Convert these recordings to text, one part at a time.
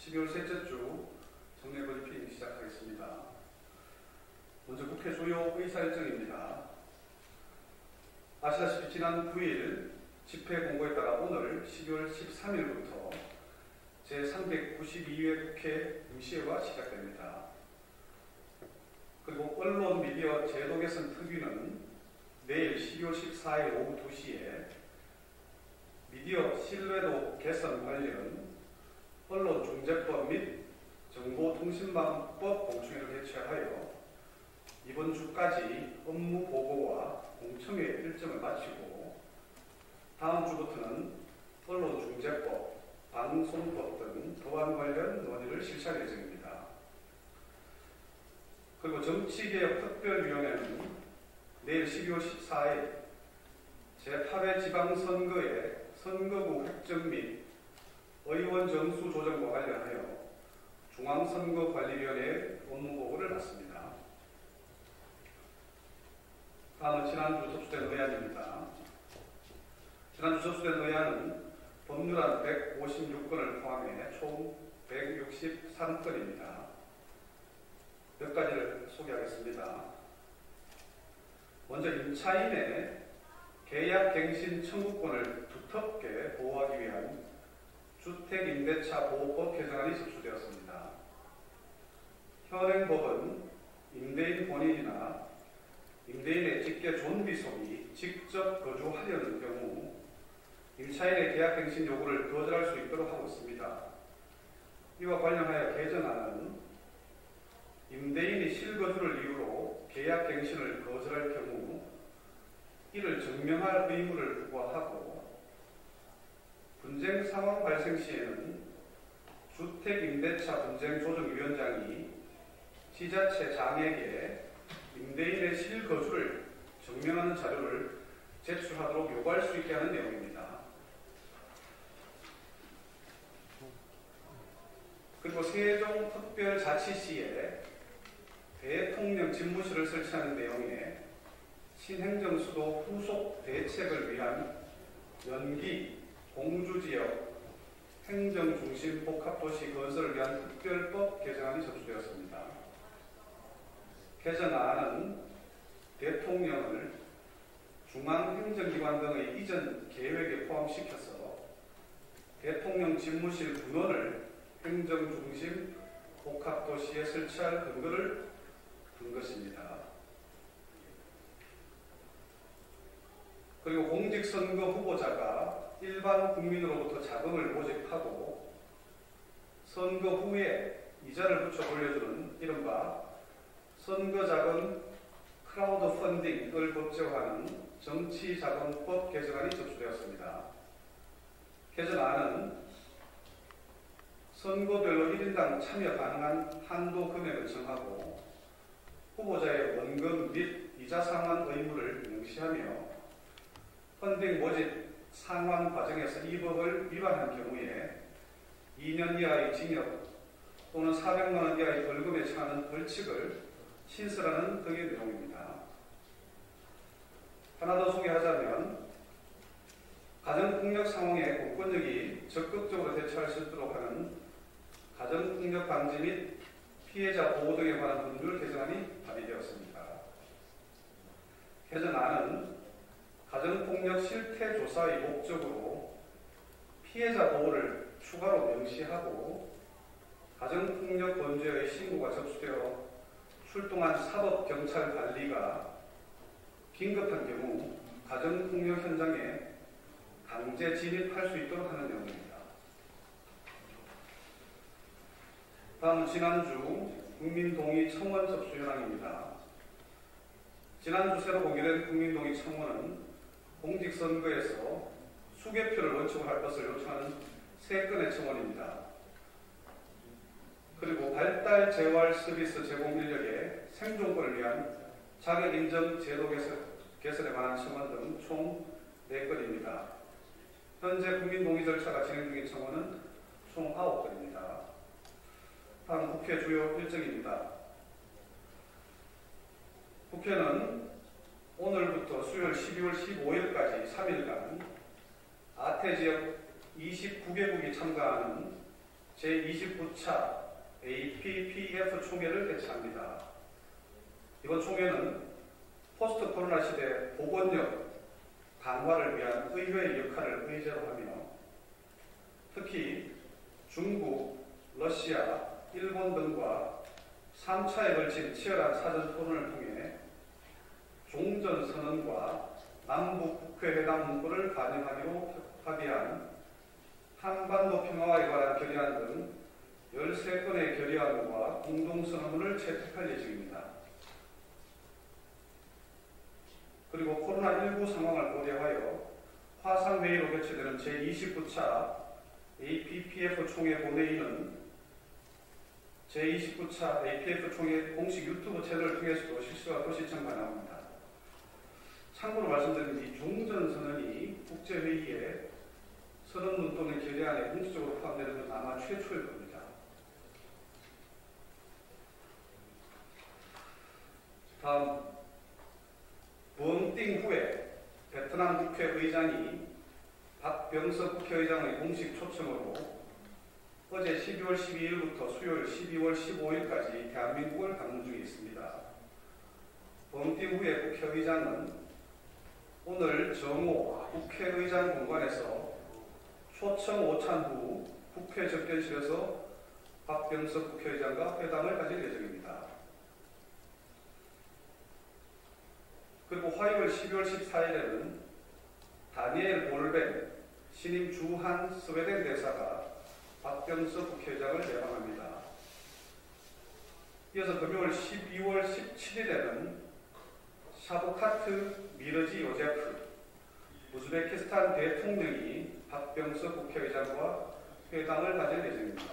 12월 셋째 주 정례 브리핑 시작하겠습니다. 먼저 국회 주요 의사 일정입니다. 아시다시피 지난 9일 집회 공고에 따라 오늘 12월 13일부터 제392회 국회 임시회가 시작됩니다. 그리고 언론 미디어 제도 개선 특위는 내일 12월 14일 오후 2시에 미디어 신뢰도 개선 관련 언론중재법 및 정보통신망법 공청회를 개최하여 이번 주까지 업무 보고와 공청회 일정을 마치고 다음 주부터는 언론중재법, 방송법 등 법안 관련 논의를 실시할 예정입니다. 그리고 정치개혁 특별위원회는 내일 12월 14일 제8회 지방선거의 선거구 획정 및 의원 정수 조정과 관련하여 중앙선거관리위원회의 업무보고를 받습니다. 다음은 지난주 접수된 의안입니다. 지난주 접수된 의안은 법률안 156건을 포함해 총 163건입니다. 몇 가지를 소개하겠습니다. 먼저 임차인의 계약갱신 청구권을 두텁게 보호하기 위한 주택임대차 보호법 개정안이 접수되었습니다. 현행법은 임대인 본인이나 임대인의 직계 존비속이 직접 거주하려는 경우 임차인의 계약갱신 요구를 거절할 수 있도록 하고 있습니다. 이와 관련하여 개정안은 임대인이 실거주를 이유로 계약갱신을 거절할 경우 이를 증명할 의무를 부과하고 분쟁 상황 발생 시에는 주택임대차 분쟁조정위원장이 지자체 장에게 임대인의 실거주를 증명하는 자료를 제출하도록 요구할 수 있게 하는 내용입니다. 그리고 세종특별자치시에 대통령 집무실을 설치하는 내용의 신행정수도 후속 대책을 위한 연기, 공주지역, 행정중심 복합도시 건설을 위한 특별법 개정안이 접수되었습니다. 개정안은 대통령을 중앙행정기관 등의 이전 계획에 포함시켜서 대통령 집무실 분원을 행정중심 복합도시에 설치할 근거를 둔 것입니다. 그리고 공직선거 후보자가 일반 국민으로부터 자금을 모집하고 선거 후에 이자를 붙여 돌려주는 이른바 선거자금 크라우드 펀딩을 법제화하는 정치자금법 개정안이 접수되었습니다. 개정안은 선거별로 1인당 참여 가능한 한도 금액을 정하고 후보자의 원금 및 이자 상환 의무를 명시하며 펀딩 모집 상환 과정에서 이 법을 위반한 경우에 2년 이하의 징역 또는 400만 원 이하의 벌금에 처하는 벌칙을 신설하는 등의 내용입니다. 하나 더 소개하자면 가정폭력 상황에 공권력이 적극적으로 대처할 수 있도록 하는 가정폭력 방지 및 피해자 보호 등에 관한 법률 개정안이 발의되었습니다. 개정안은 가정폭력 실태 조사의 목적으로 피해자 보호를 추가로 명시하고 가정폭력 범죄의 신고가 접수되어 출동한 사법경찰관리가 긴급한 경우 가정폭력 현장에 강제 진입할 수 있도록 하는 내용입니다. 다음은 지난주 국민동의 청원 접수 현황입니다. 지난주 새로 공개된 국민동의 청원은 공직선거에서 수개표를 원칙으로 할 것을 요청하는 3건의 청원입니다. 그리고 발달 재활 서비스 제공 인력의 생존권을 위한 자격인정 제도 개선에 관한 청원 등 총 4건입니다. 현재 국민동의 절차가 진행 중인 청원은 총 9건입니다. 다음 국회 주요 일정입니다. 국회는 오늘부터 수요일 12월 15일까지 3일간 아태지역 29개국이 참가하는 제29차 APPF 총회를 개최합니다. 이번 총회는 포스트 코로나 시대 보건력 강화를 위한 의회의 역할을 의제로 하며 특히 중국, 러시아, 일본 등과 3차에 걸친 치열한 사전 토론을 통해 종전선언과 남북국회회담 문구를 반영하기로 합의한 한반도 평화에 관한 결의안 등 13건의 결의안과 공동선언문을 채택할 예정입니다. 그리고 코로나19 상황을 고려하여 화상회의로 개최되는 제29차 APPF 총회 본회의는 제29차 APF 총회 공식 유튜브 채널을 통해서도 실시간으로 시청 가능합니다. 참고로 말씀드린 이 종전선언이 국제회의에 선언문 또는 결의안에 공식적으로 포함되는 건 아마 최초일 겁니다. 다음, 부엉띵 후에 베트남 국회의장이 박병석 국회의장의 공식 초청으로 어제 12월 12일부터 수요일 12월 15일까지 대한민국을 방문 중에 있습니다. 부엉띵 후에 국회의장은 오늘 정오 국회의장 공관에서 초청 오찬 후 국회 접견실에서 박병석 국회의장과 회담을 가질 예정입니다. 그리고 화요일 12월 14일에는 다니엘 볼벤 신임 주한 스웨덴 대사가 박병석 국회의장을 예방합니다. 이어서 금요일 12월 17일에는 샤브카트 미르지 요제프 우즈베키스탄 대통령이 박병석 국회의장과 회담을 가질 예정입니다.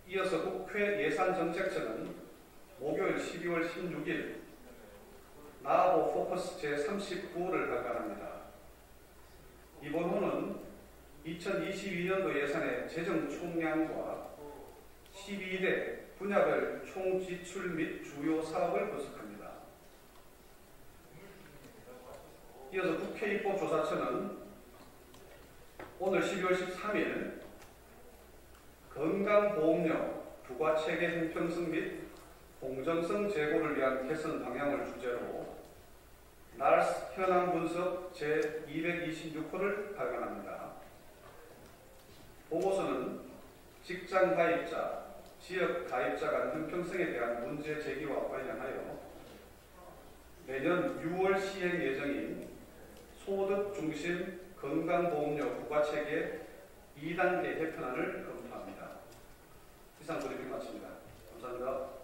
이어서 국회 예산정책처는 목요일 12월 16일 나보 포커스 제39호를 발간합니다. 이번 호는 2022년도 예산의 재정 총량과 12대 분야별 총지출 및 주요 사업을 분석합니다. 이어서 국회 입법조사처는 오늘 12월 13일 건강보험료 부과체계 형평성 및 공정성 제고를 위한 개선 방향을 주제로 날스 현황 분석 제226호를 발간합니다. 보고서는 직장 가입자, 지역 가입자 간 형평성에 대한 문제 제기와 관련하여 내년 6월 시행 예정인 소득 중심 건강보험료 부과체계 2단계 개편안을 검토합니다. 이상 브리핑 마칩니다. 감사합니다.